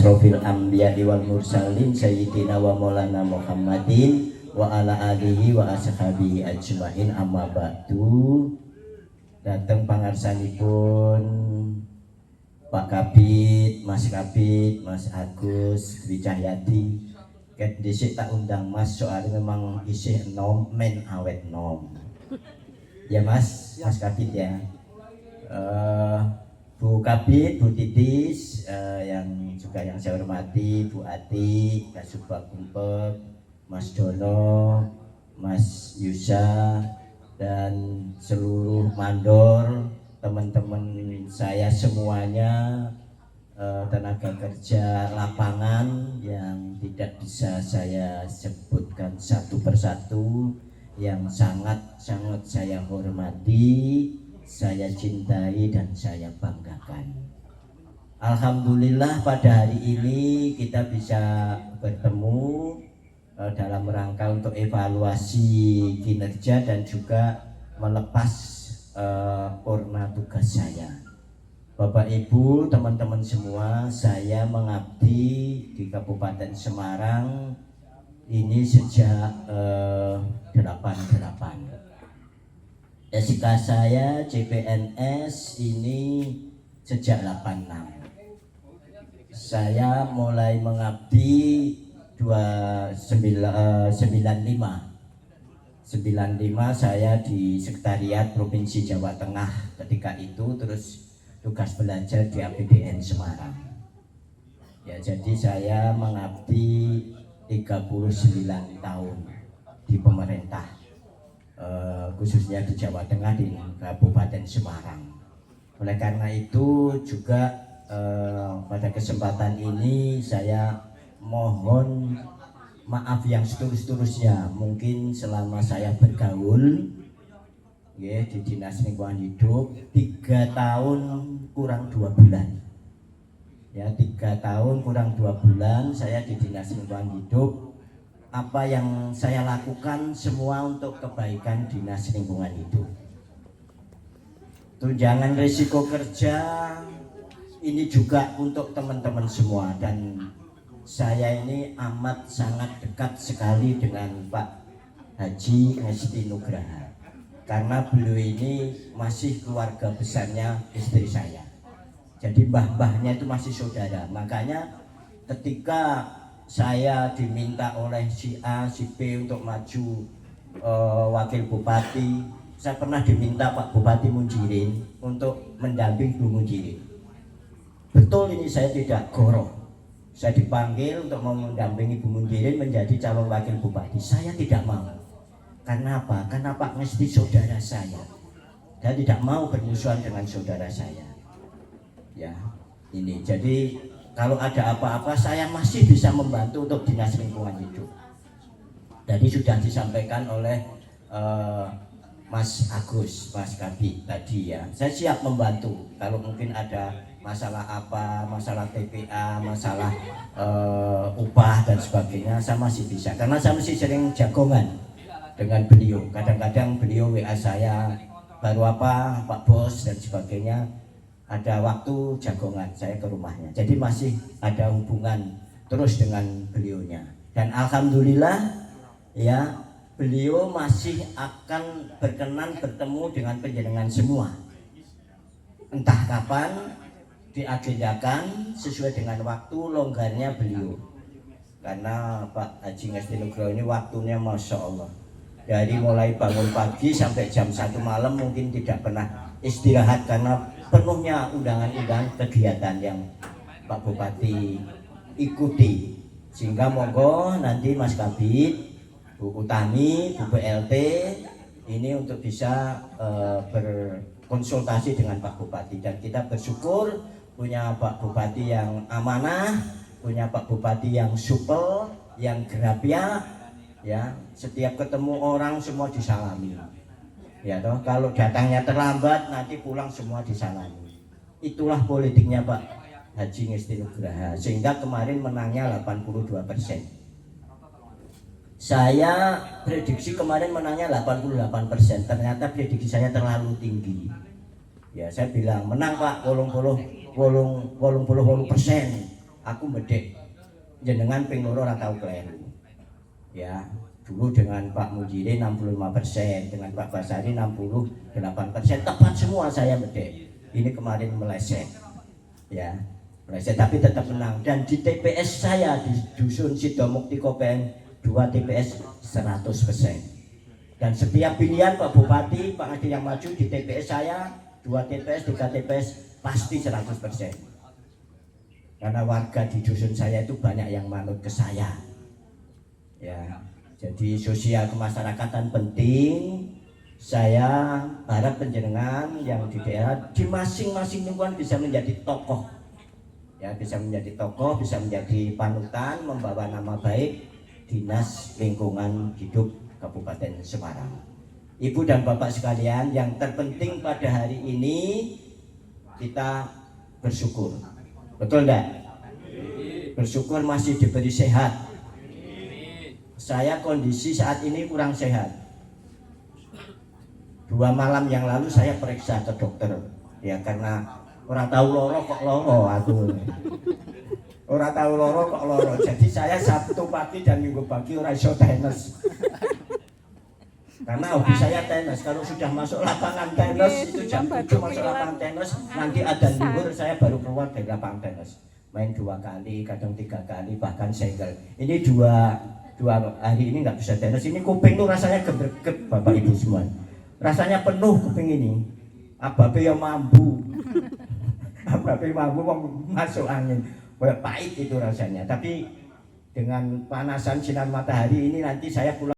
asrofil anbiya wal mursalin sayyidina wa maulana Muhammadin wa ala alihi wa ashabihi ajmain, amma ba'du. Dateng pangarsanipun Pak Kabid, Mas Kabid, Mas Agus Dwi Cahyadi. Ket dhisik tak undang Mas, soalnya memang isih nom men awet nom. Ya Mas, Mas Kabid ya. Bu Kabid, Bu Titis, yang juga yang saya hormati, Bu Ati, Kasubag Kumpet, Mas Dono, Mas Yusa, dan seluruh mandor, teman-teman saya semuanya, tenaga kerja lapangan yang tidak bisa saya sebutkan satu persatu, yang sangat-sangat saya hormati, saya cintai dan saya banggakan. Alhamdulillah pada hari ini kita bisa bertemu dalam rangka untuk evaluasi kinerja dan juga melepas purna tugas saya. Bapak Ibu, teman-teman semua, saya mengabdi di Kabupaten Semarang ini sejak 88. SK saya CPNS ini sejak 86. Saya mulai mengabdi 95. 95 saya di Sekretariat Provinsi Jawa Tengah ketika itu, terus tugas belajar di APBN Semarang. Ya, jadi saya mengabdi 39 tahun di pemerintah, khususnya di Jawa Tengah di Kabupaten Semarang. Oleh karena itu juga pada kesempatan ini saya mohon maaf yang setulus-tulusnya. Mungkin selama saya bergaul ya, di Dinas Lingkungan Hidup 3 tahun kurang 2 bulan. Ya, 3 tahun kurang 2 bulan saya di Dinas Lingkungan Hidup. Apa yang saya lakukan semua untuk kebaikan Dinas Lingkungan Hidup. Tunjangan risiko kerja ini juga untuk teman-teman semua, dan saya ini amat sangat dekat sekali dengan Pak Haji Ngesti Nugraha, karena beliau ini masih keluarga besarnya istri saya. Jadi mbah-mbahnya itu masih saudara. Makanya ketika saya diminta oleh si A, si B untuk maju wakil bupati, saya pernah diminta Pak Bupati Munjirin untuk mendampingi Bu Munjirin. Betul, ini saya tidak goroh. Saya dipanggil untuk mendampingi Bu Munjirin menjadi calon wakil bupati. Saya tidak mau. Karena apa? Karena Pak Ngesti saudara saya. Saya tidak mau bermusuhan dengan saudara saya. Ya, ini. Jadi kalau ada apa-apa saya masih bisa membantu untuk Dinas Lingkungan Hidup. Jadi sudah disampaikan oleh Mas Agus, Mas Kabid tadi ya. Saya siap membantu kalau mungkin ada masalah apa, masalah TPA, masalah upah dan sebagainya, saya masih bisa. Karena saya masih sering jagongan dengan beliau. Kadang-kadang beliau WA saya, baru apa Pak Bos dan sebagainya. Ada waktu jagongan saya ke rumahnya. Jadi masih ada hubungan terus dengan beliaunya. Dan alhamdulillah ya, beliau masih akan berkenan bertemu dengan panjenengan semua. Entah kapan diagendakan sesuai dengan waktu longgarnya beliau. Karena Pak Haji Ngesti Nugroho ini waktunya Masya Allah. Dari mulai bangun pagi sampai jam 1 malam mungkin tidak pernah istirahat, karena penuhnya undangan-undangan kegiatan yang Pak Bupati ikuti. Sehingga monggo nanti Mas Kabid, Bu Utami, Bu PLT ini untuk bisa berkonsultasi dengan Pak Bupati. Dan kita bersyukur punya Pak Bupati yang amanah, punya Pak Bupati yang supel, yang gerapya, ya. Setiap ketemu orang semua disalami. Ya toh, kalau datangnya terlambat nanti pulang semua disalami. Itulah politiknya Pak Haji Ngesti Nugraha, sehingga kemarin menangnya 82%. Saya prediksi kemarin menangnya 88%, ternyata prediksi saya terlalu tinggi. Ya, saya bilang menang Pak 88%. aku bedek jenengan ping loro ora tau kleru. Ya, dulu dengan Pak Mujire 65%, dengan Pak Basari 68%, tepat semua saya bedek. Ini kemarin meleset. Ya, meleset tapi tetap menang. Dan di TPS saya di Dusun Sidomukti Kopeng 2 TPS 100%. Dan setiap pilihan Pak Bupati, Pak Adi yang maju di TPS saya 2 TPS, 3 TPS pasti 100%. Karena warga di dusun saya itu banyak yang manut ke saya. Ya, jadi sosial kemasyarakatan penting. Saya harap penjenengan yang di daerah di masing-masing lingkungan bisa menjadi tokoh. Ya, bisa menjadi tokoh, bisa menjadi panutan, membawa nama baik Dinas Lingkungan Hidup Kabupaten Semarang. Ibu dan Bapak sekalian, yang terpenting pada hari ini kita bersyukur. Betul enggak? Bersyukur masih diberi sehat. Saya kondisi saat ini kurang sehat. 2 malam yang lalu saya periksa ke dokter. Ya karena orang tahu loro kok loro aku. Orang tahu loro kok loro. Jadi saya Sabtu pagi dan Minggu pagi ora iso tenis. Karena hobi saya tenis. Kalau sudah masuk lapangan tenis itu jam 7 masuk lapangan tenis, nanti adzan zuhur saya baru keluar dari lapangan tenis. Main 2 kali, kadang 3 kali, bahkan single. Ini dua hari ini nggak bisa tenis. Ini kuping tuh rasanya geber-geber Bapak Ibu semua. Rasanya penuh kuping ini. Ababe yang mambu. Ababe mambu masuk angin. Pahit itu rasanya. Tapi dengan panasan sinar matahari ini nanti saya pulang